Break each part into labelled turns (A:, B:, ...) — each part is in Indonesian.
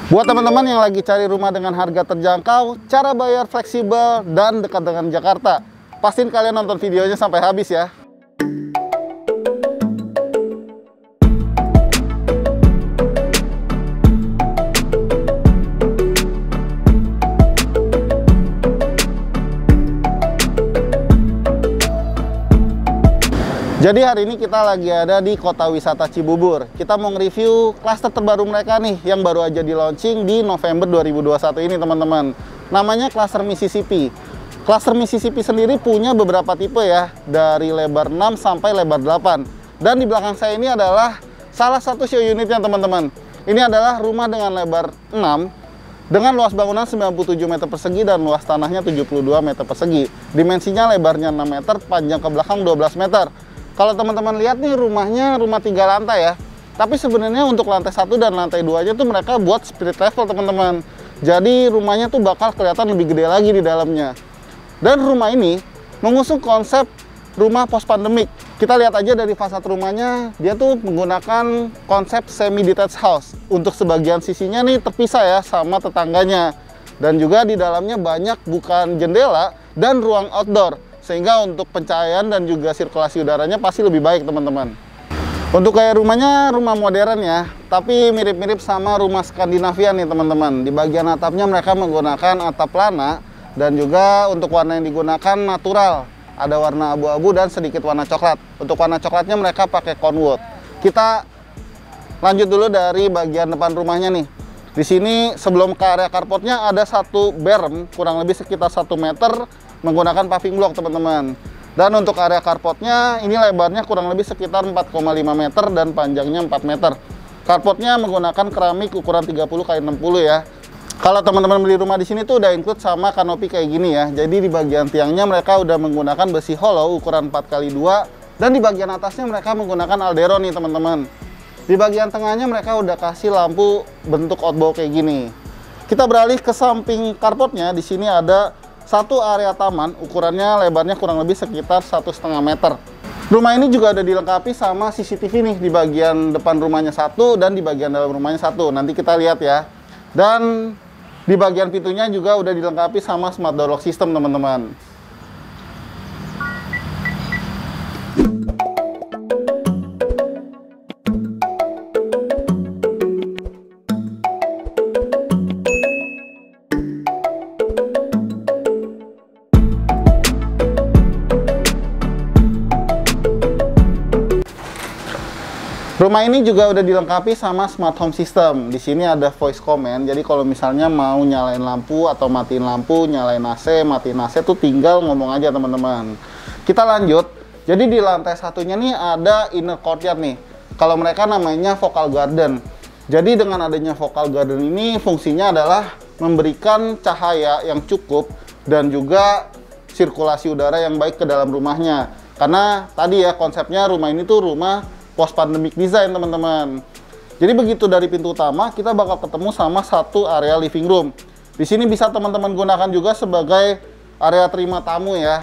A: Buat teman-teman yang lagi cari rumah dengan harga terjangkau, cara bayar fleksibel, dan dekat dengan Jakarta, pastiin kalian nonton videonya sampai habis ya. Jadi hari ini kita lagi ada di Kota Wisata Cibubur. Kita mau nge-review klaster terbaru mereka nih, yang baru aja di launching di November 2021 ini teman-teman. Namanya klaster Mississippi. Klaster Mississippi sendiri punya beberapa tipe ya, dari lebar 6 sampai lebar 8. Dan di belakang saya ini adalah salah satu show unitnya teman-teman. Ini adalah rumah dengan lebar 6, dengan luas bangunan 97 meter persegi dan luas tanahnya 72 meter persegi. Dimensinya lebarnya 6 meter, panjang ke belakang 12 meter. Kalau teman-teman lihat nih rumahnya rumah 3 lantai ya. Tapi sebenarnya untuk lantai 1 dan lantai 2-nya tuh mereka buat spirit level teman-teman. Jadi rumahnya tuh bakal kelihatan lebih gede lagi di dalamnya. Dan rumah ini mengusung konsep rumah post pandemic. Kita lihat aja dari fasad rumahnya, dia tuh menggunakan konsep semi detached house. Untuk sebagian sisinya nih terpisah ya sama tetangganya. Dan juga di dalamnya banyak bukan jendela dan ruang outdoor. Sehingga untuk pencahayaan dan juga sirkulasi udaranya pasti lebih baik teman-teman. Untuk kayak rumahnya rumah modern ya, tapi mirip-mirip sama rumah Skandinavia nih teman-teman. Di bagian atapnya mereka menggunakan atap lana, dan juga untuk warna yang digunakan natural. Ada warna abu-abu dan sedikit warna coklat. Untuk warna coklatnya mereka pakai conwood. Kita lanjut dulu dari bagian depan rumahnya nih. Di sini sebelum ke area carportnya ada satu berm kurang lebih sekitar 1 meter menggunakan paving block teman-teman. Dan untuk area carportnya ini lebarnya kurang lebih sekitar 4,5 meter dan panjangnya 4 meter. Carportnya menggunakan keramik ukuran 30x60 ya. Kalau teman-teman beli rumah di sini tuh udah include sama kanopi kayak gini ya. Jadi di bagian tiangnya mereka udah menggunakan besi hollow ukuran 4x2, dan di bagian atasnya mereka menggunakan alderon nih teman-teman. Di bagian tengahnya mereka udah kasih lampu bentuk outbow kayak gini. Kita beralih ke samping carportnya. Di sini ada satu area taman, ukurannya lebarnya kurang lebih sekitar 1,5 meter. Rumah ini juga ada dilengkapi sama CCTV nih di bagian depan rumahnya satu dan di bagian dalam rumahnya satu. Nanti kita lihat ya. Dan di bagian pintunya juga udah dilengkapi sama smart door lock system teman-teman. Rumah ini juga udah dilengkapi sama smart home system. Di sini ada voice command. Jadi kalau misalnya mau nyalain lampu atau matiin lampu, nyalain AC, matiin AC tuh tinggal ngomong aja teman-teman. Kita lanjut. Jadi di lantai satunya nih ada inner courtyard nih. Kalau mereka namanya vocal garden. Jadi dengan adanya vocal garden ini fungsinya adalah memberikan cahaya yang cukup dan juga sirkulasi udara yang baik ke dalam rumahnya. Karena tadi ya konsepnya rumah ini tuh rumah post pandemic design teman-teman. Jadi begitu dari pintu utama kita bakal ketemu sama satu area living room. Di sini bisa teman-teman gunakan juga sebagai area terima tamu ya.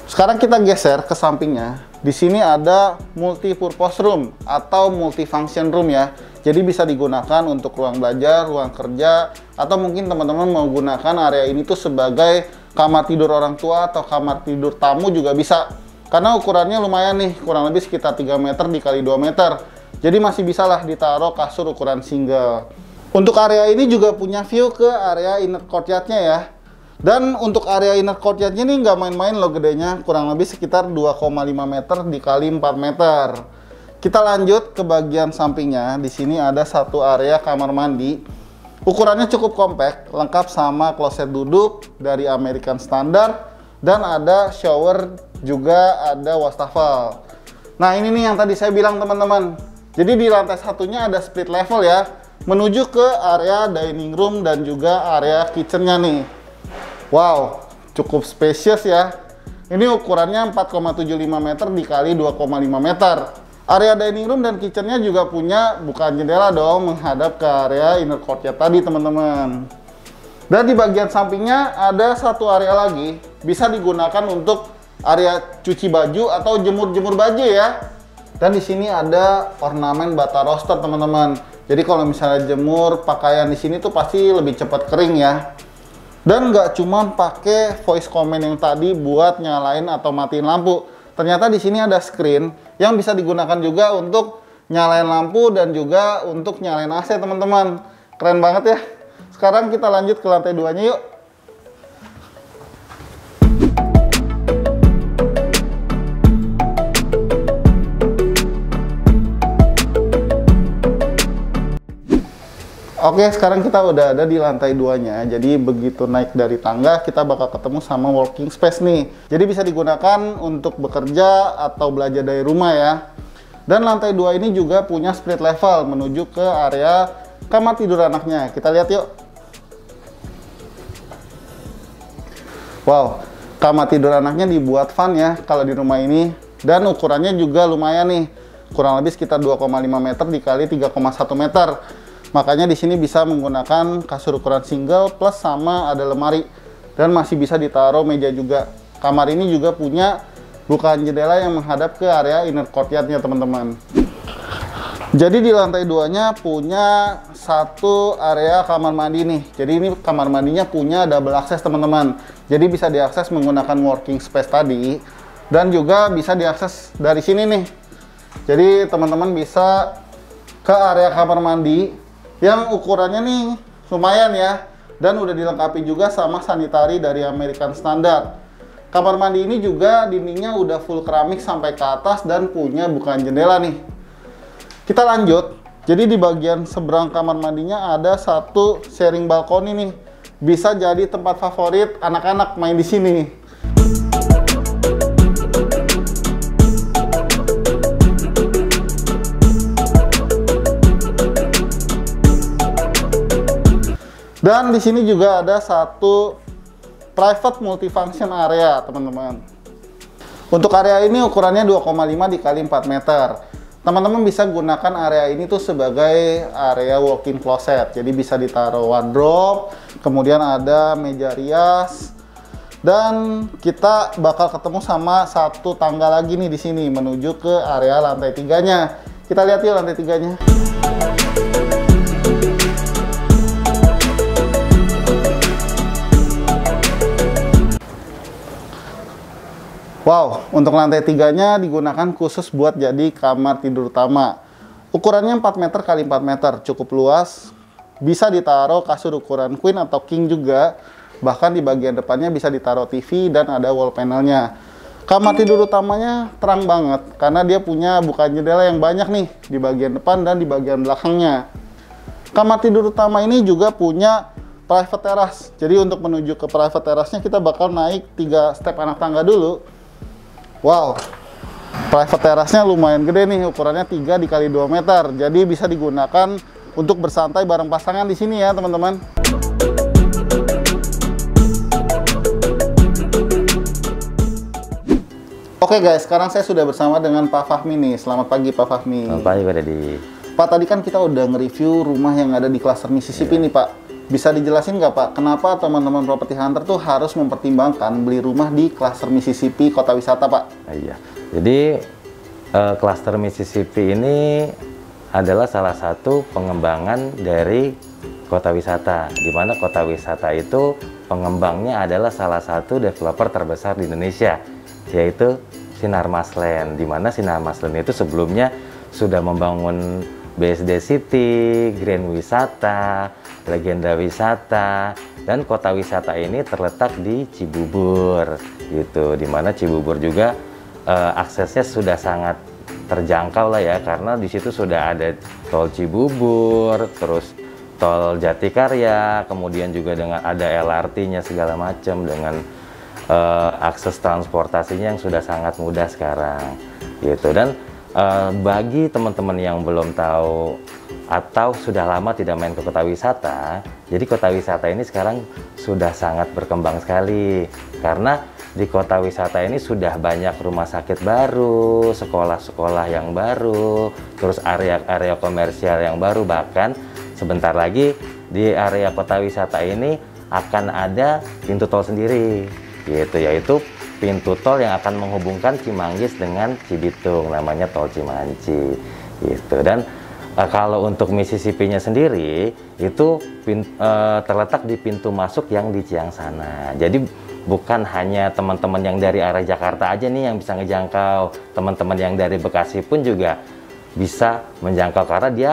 A: Sekarang kita geser ke sampingnya. Di sini ada multi purpose room atau multifunction room ya. Jadi bisa digunakan untuk ruang belajar, ruang kerja, atau mungkin teman-teman mau gunakan area ini tuh sebagai kamar tidur orang tua atau kamar tidur tamu juga bisa. Karena ukurannya lumayan nih, kurang lebih sekitar 3 meter dikali 2 meter. Jadi masih bisa lah ditaruh kasur ukuran single. Untuk area ini juga punya view ke area inner courtyard-nya ya. Dan untuk area inner courtyard-nya nih nggak main-main loh gedenya, kurang lebih sekitar 2,5 meter dikali 4 meter. Kita lanjut ke bagian sampingnya. Di sini ada satu area kamar mandi. Ukurannya cukup compact, lengkap sama kloset duduk dari American Standard. Dan ada shower, juga ada wastafel. Nah ini nih yang tadi saya bilang teman-teman. Jadi di lantai satunya ada split level ya, menuju ke area dining room dan juga area kitchennya nih. Wow, cukup spacious ya. Ini ukurannya 4,75 meter dikali 2,5 meter. Area dining room dan kitchennya juga punya bukan jendela dong, menghadap ke area inner courtyard tadi teman-teman. Dan di bagian sampingnya ada satu area lagi, bisa digunakan untuk area cuci baju atau jemur-jemur baju ya. Dan di sini ada ornamen bata roster teman-teman. Jadi kalau misalnya jemur pakaian di sini tuh pasti lebih cepat kering ya. Dan nggak cuma pakai voice command yang tadi buat nyalain atau matiin lampu. Ternyata di sini ada screen yang bisa digunakan juga untuk nyalain lampu dan juga untuk nyalain AC, teman-teman. Keren banget ya. Sekarang kita lanjut ke lantai 2-nya yuk. Oke, sekarang kita udah ada di lantai 2-nya. Jadi begitu naik dari tangga, kita bakal ketemu sama working space nih. Jadi bisa digunakan untuk bekerja atau belajar dari rumah ya. Dan lantai 2 ini juga punya split level menuju ke area kamar tidur anaknya. Kita lihat yuk. Wow, kamar tidur anaknya dibuat fun ya kalau di rumah ini. Dan ukurannya juga lumayan nih. Kurang lebih sekitar 2,5 meter dikali 3,1 meter. Makanya di sini bisa menggunakan kasur ukuran single plus sama ada lemari dan masih bisa ditaruh meja juga. Kamar ini juga punya bukaan jendela yang menghadap ke area inner courtyard-nya, teman-teman. Jadi di lantai 2-nya punya satu area kamar mandi nih. Jadi ini kamar mandinya punya double access, teman-teman. Jadi bisa diakses menggunakan working space tadi dan juga bisa diakses dari sini nih. Jadi teman-teman bisa ke area kamar mandi yang ukurannya nih lumayan ya, dan udah dilengkapi juga sama sanitari dari American Standard. Kamar mandi ini juga dindingnya udah full keramik sampai ke atas dan punya bukaan jendela nih. Kita lanjut. Jadi di bagian seberang kamar mandinya ada satu sharing balkoni nih. Bisa jadi tempat favorit anak-anak main di sini. Dan di sini juga ada satu private multifunction area, teman-teman. Untuk area ini ukurannya 2,5 dikali 4 meter. Teman-teman bisa gunakan area ini tuh sebagai area walk-in closet. Jadi bisa ditaruh wardrobe, kemudian ada meja rias, dan kita bakal ketemu sama satu tangga lagi nih di sini menuju ke area lantai 3-nya. Kita lihat yuk lantai 3-nya. Wow, untuk lantai 3-nya digunakan khusus buat jadi kamar tidur utama. Ukurannya 4 meter kali 4 meter, cukup luas. Bisa ditaruh kasur ukuran queen atau king juga. Bahkan di bagian depannya bisa ditaruh TV dan ada wall panelnya. Kamar tidur utamanya terang banget karena dia punya bukaan jendela yang banyak nih di bagian depan dan di bagian belakangnya. Kamar tidur utama ini juga punya private teras. Jadi untuk menuju ke private terasnya kita bakal naik 3 step anak tangga dulu. Wow, private terasnya lumayan gede nih, ukurannya 3 dikali 2 meter. Jadi bisa digunakan untuk bersantai bareng pasangan di sini ya, teman-teman. Oke guys, sekarang saya sudah bersama dengan Pak Fahmi nih. Selamat pagi Pak Fahmi.
B: Selamat pagi Pak Deddy.
A: Pak, tadi kan kita udah nge-review rumah yang ada di klaster Mississippi nih Pak. Bisa dijelasin nggak Pak, kenapa teman-teman properti hunter tuh harus mempertimbangkan beli rumah di klaster Mississippi kota wisata Pak?
B: Iya, jadi klaster Mississippi ini adalah salah satu pengembangan dari kota wisata, di mana kota wisata itu pengembangnya adalah salah satu developer terbesar di Indonesia, yaitu Sinarmas Land, di mana Sinarmas Land itu sebelumnya sudah membangun BSD City, Grand Wisata, Legenda Wisata, dan kota wisata ini terletak di Cibubur, gitu. Dimana Cibubur juga aksesnya sudah sangat terjangkau lah ya, karena di situ sudah ada tol Cibubur, terus tol Jatikarya, kemudian juga dengan ada LRT-nya segala macam, dengan akses transportasinya yang sudah sangat mudah sekarang, gitu. Dan bagi teman-teman yang belum tahu atau sudah lama tidak main ke kota wisata, jadi kota wisata ini sekarang sudah sangat berkembang sekali, karena di kota wisata ini sudah banyak rumah sakit baru, sekolah-sekolah yang baru, terus area-area komersial yang baru. Bahkan sebentar lagi di area kota wisata ini akan ada pintu tol sendiri, gitu, yaitu pintu tol yang akan menghubungkan Cimanggis dengan Cibitung, namanya tol Cimanci, gitu. Dan Kalau untuk Mississippi-nya sendiri itu terletak di pintu masuk yang di Ciang sana. Jadi bukan hanya teman-teman yang dari arah Jakarta aja nih yang bisa ngejangkau, teman-teman yang dari Bekasi pun juga bisa menjangkau karena dia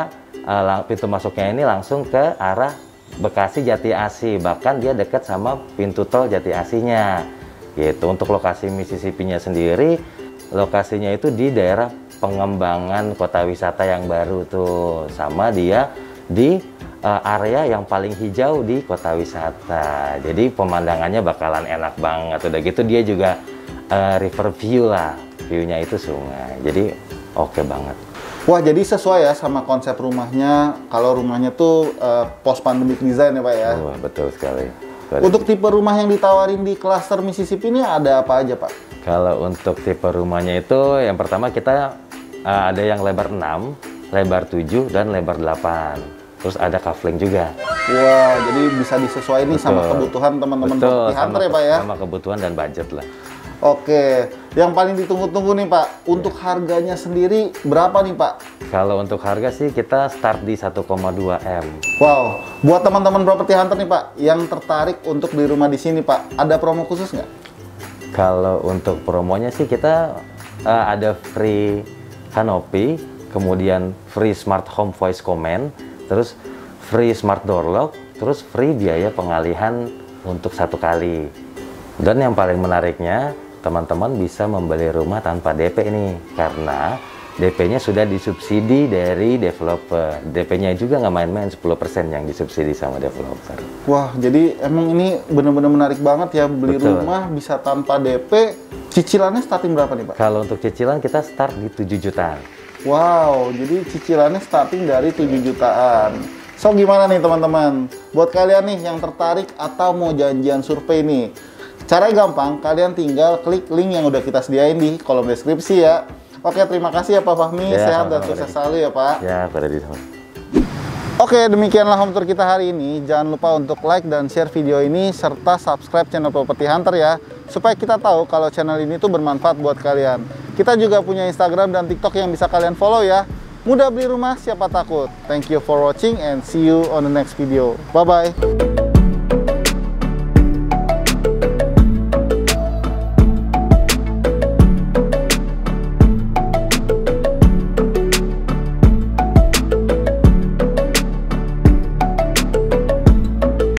B: pintu masuknya ini langsung ke arah Bekasi Jati Asih, bahkan dia dekat sama pintu tol Jati Asihnya. Gitu. Untuk lokasi Mississippi-nya sendiri, lokasinya itu di daerah pengembangan kota wisata yang baru tuh, sama dia di area yang paling hijau di kota wisata. Jadi pemandangannya bakalan enak banget. Udah gitu dia juga river view lah, view-nya itu sungai. Jadi oke banget.
A: Wah, jadi sesuai ya sama konsep rumahnya. Kalau rumahnya tuh post pandemic design ya Pak ya.
B: Betul sekali.
A: Untuk tipe rumah yang ditawarin di klaster Mississippi ini ada apa aja Pak?
B: Kalau untuk tipe rumahnya itu yang pertama kita ada yang lebar 6, lebar 7, dan lebar 8. Terus ada kafling juga.
A: Wah, jadi bisa disesuaikan nih sama kebutuhan teman-teman property hunter ya Pak ya?
B: Sama kebutuhan dan budget lah.
A: Oke, yang paling ditunggu-tunggu nih Pak, untuk harganya sendiri berapa nih Pak?
B: Kalau untuk harga sih kita start di 1,2 M.
A: Wow, buat teman-teman property hunter nih Pak, yang tertarik untuk beli rumah di sini Pak, ada promo khusus nggak?
B: Kalau untuk promonya sih kita ada free canopy, kemudian free smart home voice command, terus free smart door lock, terus free biaya pengalihan untuk 1 kali. Dan yang paling menariknya, teman-teman bisa membeli rumah tanpa DP nih, karena DP-nya sudah disubsidi dari developer. DP-nya juga nggak main-main, 10% yang disubsidi sama developer.
A: Wah, jadi emang ini benar-benar menarik banget ya, beli
B: Betul.
A: rumah bisa tanpa DP. Cicilannya starting berapa nih Pak?
B: Kalau untuk cicilan kita start di 7 jutaan.
A: Wow, jadi cicilannya starting dari 7 jutaan. So, gimana nih teman-teman? Buat kalian nih yang tertarik atau mau janjian survei nih, caranya gampang, kalian tinggal klik link yang udah kita sediain di kolom deskripsi ya. Oke, terima kasih ya Pak Fahmi,
B: Ya,
A: sehat dan
B: sama-sama,
A: sukses selalu ya Pak.
B: Ya, pada di sana.
A: Oke, demikianlah home tour kita hari ini. Jangan lupa untuk like dan share video ini, serta subscribe channel Property Hunter ya, supaya kita tahu kalau channel ini tuh bermanfaat buat kalian. Kita juga punya Instagram dan TikTok yang bisa kalian follow ya. Mudah beli rumah, siapa takut. Thank you for watching and see you on the next video. Bye-bye.